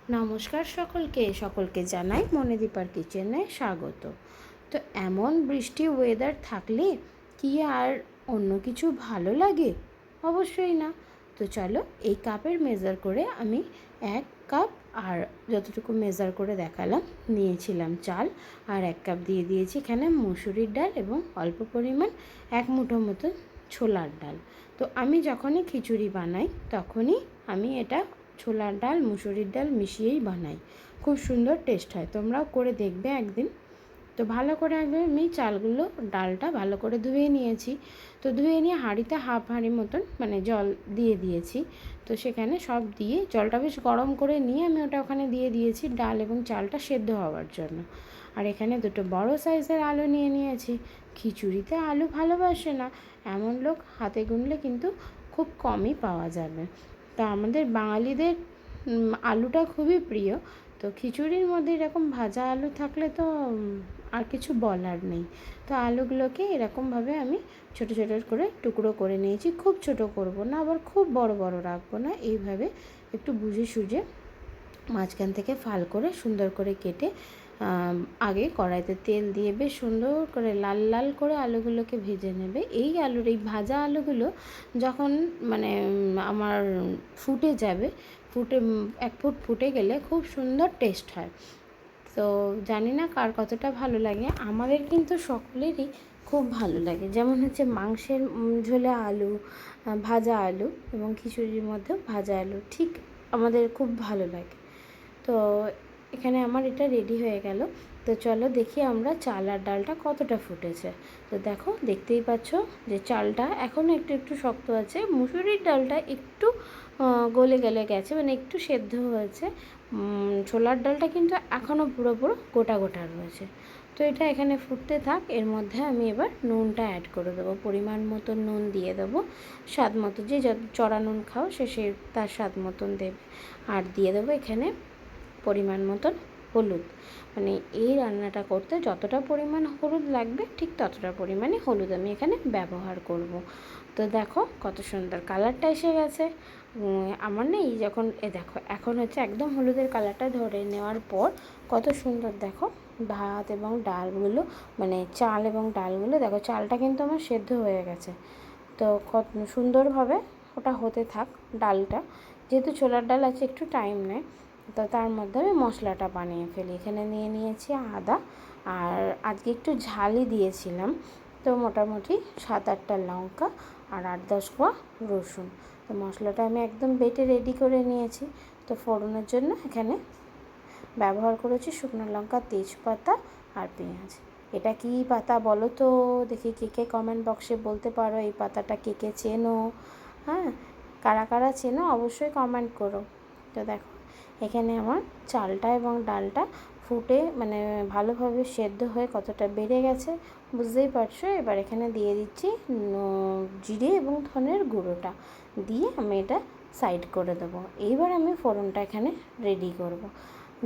নমস্কার সকলকে জানাই মণিদীপার কিচেনে স্বাগত। তো এমন বৃষ্টি ওয়েদার থাকলে কি আর অন্য কিছু ভালো লাগে? অবশ্যই না। তো চলো এই কাপের মেজার করে আমি 1 কাপ আর যতটুকু মেজার করে দেখালাম নিয়েছিলাম চাল, আর 1 কাপ দিয়ে দিয়েছি এখানে মুসুরির ডাল এবং অল্প পরিমাণ 1 মুঠো মতো ছোলার ডাল। তো আমি যখনই খিচুড়ি বানাই তখনই আমি এটা ছোলার ডাল মুসুরির ডাল মিশিয়েই বানাই, খুব সুন্দর টেস্ট হয়। তোমরাও করে দেখবে একদিন। তো ভালো করে একবার আমি চালগুলো ডালটা ভালো করে ধুয়ে নিয়েছি। তো ধুয়ে নিয়ে হাঁড়িতে হাফ হাঁড়ি মতন মানে জল দিয়ে দিয়েছি। তো সেখানে সব দিয়ে জলটা বেশ গরম করে নিয়ে আমি ওটা ওখানে দিয়ে দিয়েছি ডাল এবং চালটা সেদ্ধ হওয়ার জন্য। আর এখানে 2টো বড় সাইজের আলু নিয়ে নিয়েছি। খিচুড়িতে আলু ভালোবাসে না এমন লোক হাতে গুনলে কিন্তু খুব কমই পাওয়া যাবে। তা আমাদের বাঙালিদের আলুটা খুবই প্রিয়। তো খিচুড়ির মধ্যে এরকম ভাজা আলু থাকলে তো আর কিছু বলার নেই। তো আলুগুলোকে এরকমভাবে আমি ছোটো ছোটো করে টুকরো করে নিয়েছি। খুব ছোটো করব না, আবার খুব বড় বড় রাখবো না। এইভাবে একটু বুঝে সুঝে মাঝখান থেকে ফাল করে সুন্দর করে কেটে আগে কড়াইতে তেল দিয়ে বেশ সুন্দর করে লাল লাল করে আলুগুলোকে ভেজে নেবে। এই ভাজা আলুগুলো যখন মানে আমার ফুটে যাবে, ফুটে 1 ফুট ফুটে গেলে খুব সুন্দর টেস্ট হয়। তো জানি না কার কতটা ভালো লাগে, আমাদের কিন্তু সকলেরই খুব ভালো লাগে। যেমন হচ্ছে মাংসের ঝোলে আলু, ভাজা আলু এবং খিচুড়ির মধ্যেও ভাজা আলু ঠিক আমাদের খুব ভালো লাগে। তো এখানে আমার এটা রেডি হয়ে গেল। তো চলো দেখি আমরা চাল আর ডালটা কতটা ফুটেছে। তো দেখো, দেখতেই পাচ্ছ যে চালটা এখনও একটু একটু শক্ত আছে, মুসুরির ডালটা একটু গলে গলে গেছে, মানে একটু সেদ্ধ হয়েছে। ছোলার ডালটা কিন্তু এখনও পুরোপুরো গোটা গোটা রয়েছে। তো এটা এখানে ফুটতে থাক, এর মধ্যে আমি এবার নুনটা অ্যাড করে দেবো। পরিমাণ মতো নুন দিয়ে দেবো, স্বাদ মতো। যে চড়া নুন খাও সে তার স্বাদ মতন দেবে। আর দিয়ে দেবো এখানে পরিমাণ মতন হলুদ। মানে এই রান্নাটা করতে যতটা পরিমাণ হলুদ লাগবে ঠিক ততটা পরিমাণে হলুদ আমি এখানে ব্যবহার করব। তো দেখো কত সুন্দর কালারটা এসে গেছে। আমার নেই যখন দেখো এখন হচ্ছে একদম হলুদের কালারটা ধরে নেওয়ার পর কত সুন্দর দেখো ভাত এবং ডালগুলো, মানে চাল এবং ডালগুলো দেখো, চালটা কিন্তু আমার সেদ্ধ হয়ে গেছে। তো কত সুন্দরভাবে ওটা হতে থাক। ডালটা যেহেতু ছোলার ডাল আছে একটু টাইম নেয়। তো তার মধ্যে আমি মশলাটা বানিয়ে ফেলি। এখানে নিয়ে নিয়েছি আদা, আর আজকে একটু ঝালই দিয়েছিলাম। তো মোটামুটি 7-8টা লঙ্কা আর 8-10 কোয়া রসুন। তো মশলাটা আমি একদম বেটে রেডি করে নিয়েছি। তো ফোড়নের জন্য এখানে ব্যবহার করেছি শুকনো লঙ্কা, তেজপাতা আর পেঁয়াজ। এটা কী পাতা বলো তো দেখি, কে কমেন্ট বক্সে বলতে পারো এই পাতাটা কে চেনো। হ্যাঁ, কারা কারা চেনো অবশ্যই কমেন্ট করো। তো দেখো এখানে আমার চালটা এবং ডালটা ফুটে মানে ভালোভাবে সেদ্ধ হয়ে কতটা বেড়ে গেছে বুঝতেই পারছো। এবার এখানে দিয়ে দিচ্ছি জিরে এবং ধনের গুঁড়োটা দিয়ে আমি এটা সাইড করে দেবো। এইবার আমি ফোড়নটা এখানে রেডি করব।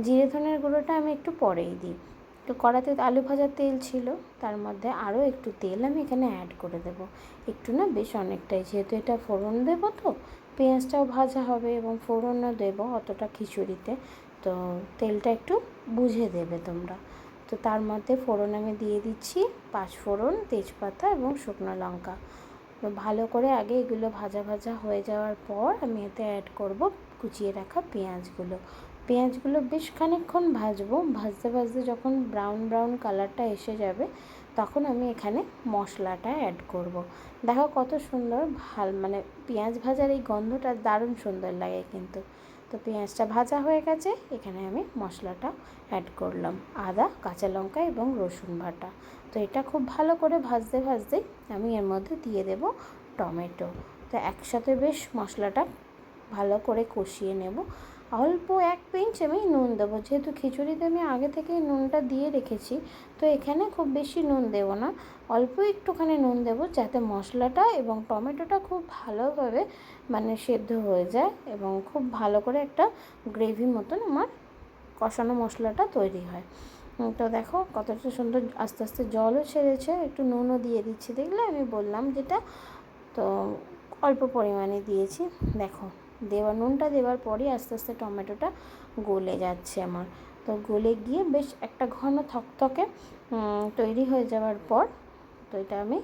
জিরে ধনের গুঁড়োটা আমি একটু পরেই দিই। তো কড়াতে আলু ভাজার তেল ছিল, তার মধ্যে আরও একটু তেল আমি এখানে অ্যাড করে দেবো। একটু না, বেশ অনেকটাই, যেহেতু এটা ফোড়ন দেবো তো পেঁয়াজটাও ভাজা হবে এবং ফোড়নও দেবো অতটা খিচুড়িতে। তো তেলটা একটু বুঝে দেবে তোমরা। তো তার মধ্যে ফোড়ন আমি দিয়ে দিচ্ছি 5 ফোড়ন, তেজপাতা এবং শুকনো লঙ্কা। তো ভালো করে আগে এগুলো ভাজা ভাজা হয়ে যাওয়ার পর আমি এতে অ্যাড করব কুচিয়ে রাখা পেঁয়াজগুলো। পেঁয়াজগুলো বেশ খানিকক্ষণ ভাজবো। ভাজতে ভাজতে যখন ব্রাউন ব্রাউন কালারটা এসে যাবে তখন আমি এখানে মশলাটা অ্যাড করব। দেখো কত সুন্দর মানে পেঁয়াজ ভাজার এই গন্ধটা দারুণ সুন্দর লাগে কিন্তু। তো পেঁয়াজটা ভাজা হয়ে গেছে, এখানে আমি মশলাটা অ্যাড করলাম, আদা, কাঁচা লঙ্কা এবং রসুন বাটা। তো এটা খুব ভালো করে ভাজতে ভাজতে আমি এর মধ্যে দিয়ে দেব টমেটো। তো একসাথে বেশ মশলাটা ভালো করে কষিয়ে নেব। অল্প 1 পিঞ্চ আমি নুন দেবো, যেহেতু খিচুড়িতে আমি আগে থেকেই নুনটা দিয়ে রেখেছি। তো এখানে খুব বেশি নুন দেবো না, অল্প একটুখানি নুন দেবো যাতে মশলাটা এবং টমেটোটা খুব ভালোভাবে মানে সেদ্ধ হয়ে যায় এবং খুব ভালো করে একটা গ্রেভি মতন আমার কষানো মশলাটা তৈরি হয়। তো দেখো কতটা সুন্দর আস্তে আস্তে জলও ছেড়েছে, একটু নুনও দিয়ে দিচ্ছি, দেখলে আমি বললাম যেটা। তো অল্প পরিমাণে দিয়েছি। দেখো নুনটা দেওয়ার পরই আস্তে আস্তে টমেটোটা গলে যাচ্ছে আমার। তো গলে গিয়ে বেশ একটা ঘন থকথকে তৈরি হয়ে যাওয়ার পর তো এটা আমি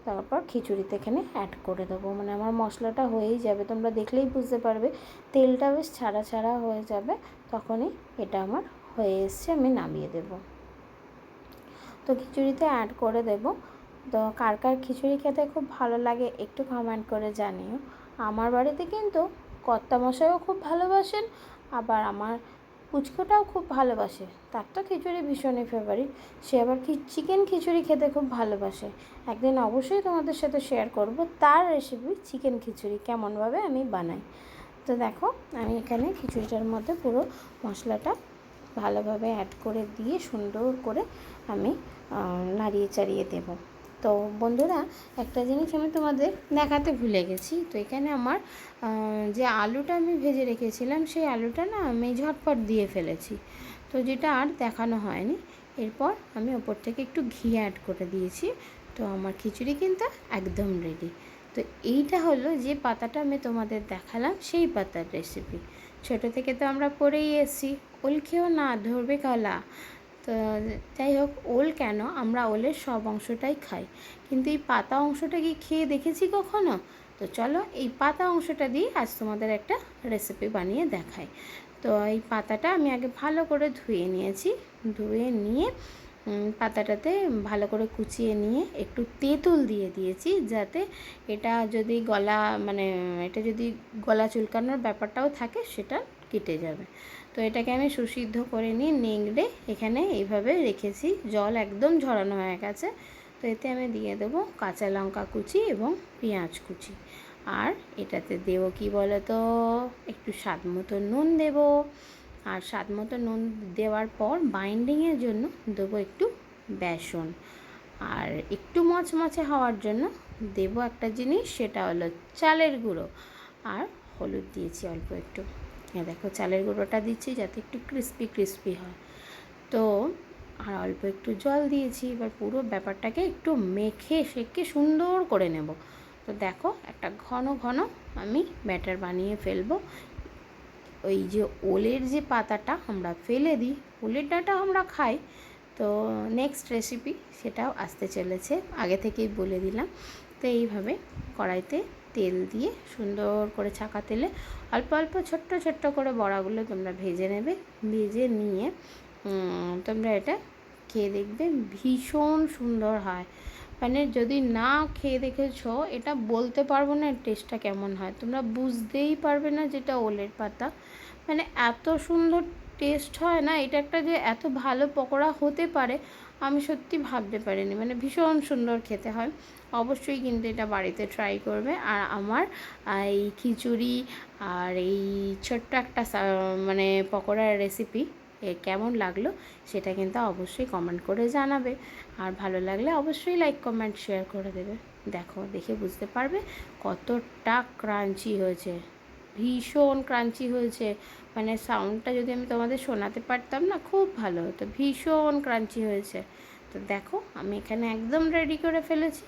তারপর খিচুড়িতে এখানে অ্যাড করে দেবো। মানে আমার মশলাটা হয়েই যাবে, তোমরা দেখলেই বুঝতে পারবে তেলটা বেশ ছাড়া ছাড়া হয়ে যাবে, তখনই এটা আমার হয়ে এসছে, আমি নামিয়ে দেব। তো খিচুড়িতে অ্যাড করে দেব। তো কার কার খিচুড়ি খেতে খুব ভালো লাগে একটু কমেন্ট করে জানিও। আমার বাড়িতে কিন্তু কর্তামশাইও খুব ভালোবাসেন, আবার আমার পুচকুটাও খুব ভালোবাসে, তার তো খিচুড়ি ভীষণই ফেভারিট। সে আবার চিকেন খিচুড়ি খেতে খুব ভালোবাসে। একদিন অবশ্যই তোমাদের সাথে শেয়ার করব তার রেসিপি, চিকেন খিচুড়ি কেমনভাবে আমি বানাই। তো দেখো আমি এখানে খিচুড়িটার মধ্যে পুরো মশলাটা ভালোভাবে অ্যাড করে দিয়ে সুন্দর করে আমি নাড়িয়ে চাড়িয়ে দেবো। তো বন্ধুরা, একটা জিনিস আমি তোমাদের দেখাতে ভুলে গেছি। তো এখানে আমার যে আলুটা আমি ভেজে রেখেছিলাম সেই আলুটা না আমি ঝটপট দিয়ে ফেলেছি, তো যেটা আর দেখানো হয়নি। এরপর আমি ওপর থেকে একটু ঘি অ্যাড করে দিয়েছি। তো আমার খিচুড়ি কিন্তু একদম রেডি। তো এইটা হলো যে পাতাটা আমি তোমাদের দেখালাম, সেই পাতার রেসিপি। ছোটো থেকে তো আমরা পড়েই এসেছি, ওল খেও না ধরবে কালা। তো যাই হোক, ওল কেন, আমরা ওলের সব অংশটাই খাই, কিন্তু এই পাতা অংশটা কি খেয়ে দেখেছি কখনো? তো চলো এই পাতা অংশটা দিয়ে আজ তোমাদের একটা রেসিপি বানিয়ে দেখাই। তো এই পাতাটা আমি আগে ভালো করে ধুয়ে নিয়েছি। ধুয়ে নিয়ে পাতাটাতে ভালো করে কুচিয়ে নিয়ে একটু তেঁতুল দিয়ে দিয়েছি, যাতে এটা যদি এটা যদি গলা চুলকানোর ব্যাপারটাও থাকে সেটা কেটে যাবে। তো এটাকে আমি সুসিদ্ধ করে নিয়ে নেংড়ে এখানে এইভাবে রেখেছি, জল একদম ঝরানো হয়ে গেছে। তো এতে আমি দিয়ে দেবো কাঁচা লঙ্কা কুচি এবং পেঁয়াজ কুচি। আর এটাতে দেবো কি বলো তো, একটু স্বাদ মতো নুন দেবো। আর স্বাদ মতো নুন দেওয়ার পর বাইন্ডিংয়ের জন্য দেবো একটু বেসন। আর একটু মচমচে হওয়ার জন্য দেবো একটা জিনিস, সেটা হলো চালের গুঁড়ো। আর হলুদ দিয়েছি অল্প একটু। দেখো চালের গুঁড়োটা দিচ্ছি যাতে একটু ক্রিস্পি ক্রিস্পি হয়। তো আর অল্প একটু জল দিয়েছি। এবার পুরো ব্যাপারটাকে একটু মেখে সেকে সুন্দর করে নেব। তো দেখো একটা ঘন ঘন আমি ব্যাটার বানিয়ে ফেলবো। ওই যে ওলের যে পাতাটা আমরা ফেলে দিই, ওলের ডাঁটা আমরা খাই, তো নেক্সট রেসিপি সেটাও আসতে চলেছে, আগে থেকেই বলে দিলাম। তো এইভাবে কড়াইতে তেল দিয়ে সুন্দর করে ছাকা তেলে অল্প অল্প ছোট্ট ছোট্ট করে বড়াগুলো তোমরা ভেজে নেবে। ভেজে নিয়ে তোমরা এটা খেয়ে দেখবে, ভীষণ সুন্দর হয়। মানে যদি না খেয়ে দেখেছো, এটা বলতে পারবো না টেস্টটা কেমন হয়, তোমরা বুঝতেই পারবে না যেটা ওলের পাতা। মানে এত সুন্দর টেস্ট হয় না, এটা একটা যে এত ভালো পকোড়া হতে পারে আমি সত্যি ভাবতে পারিনি। মানে ভীষণ সুন্দর খেতে হয়। অবশ্যই কিন্তু এটা বাড়িতে ট্রাই করবে। আর আমার এই খিচুড়ি আর এই ছোট্ট একটা পকোড়ার রেসিপি কেমন লাগলো সেটা কিন্তু অবশ্যই কমেন্ট করে জানাবে। আর ভালো লাগলে অবশ্যই লাইক কমেন্ট শেয়ার করে দেবে। দেখো, দেখে বুঝতে পারবে কতটা ক্রাঞ্চি হয়েছে, ভীষণ ক্রাঞ্চি হয়েছে। মানে সাউন্ডটা যদি আমি তোমাদের শোনাতে পারতাম না, খুব ভালো হতো। ভীষণ ক্রাঞ্চি হয়েছে। তো দেখো আমি এখানে একদম রেডি করে ফেলেছি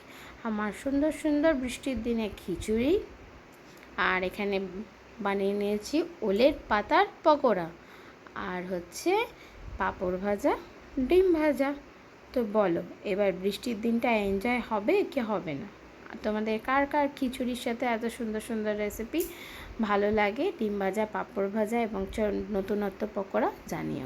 আমার সুন্দর সুন্দর বৃষ্টির দিনে খিচুড়ি। আর এখানে বানিয়ে নিয়েছি ওলের পাতার পকোড়া, আর হচ্ছে পাঁপড় ভাজা, ডিম ভাজা। তো বলো এবার বৃষ্টির দিনটা এনজয় হবে কি হবে না? তোমাদের কার কার খিচুড়ির সাথে এত সুন্দর সুন্দর রেসিপি ভালো লাগে, ডিম ভাজা, পাঁপড় ভাজা এবং নতুনত্ব পকোড়া, জানিও।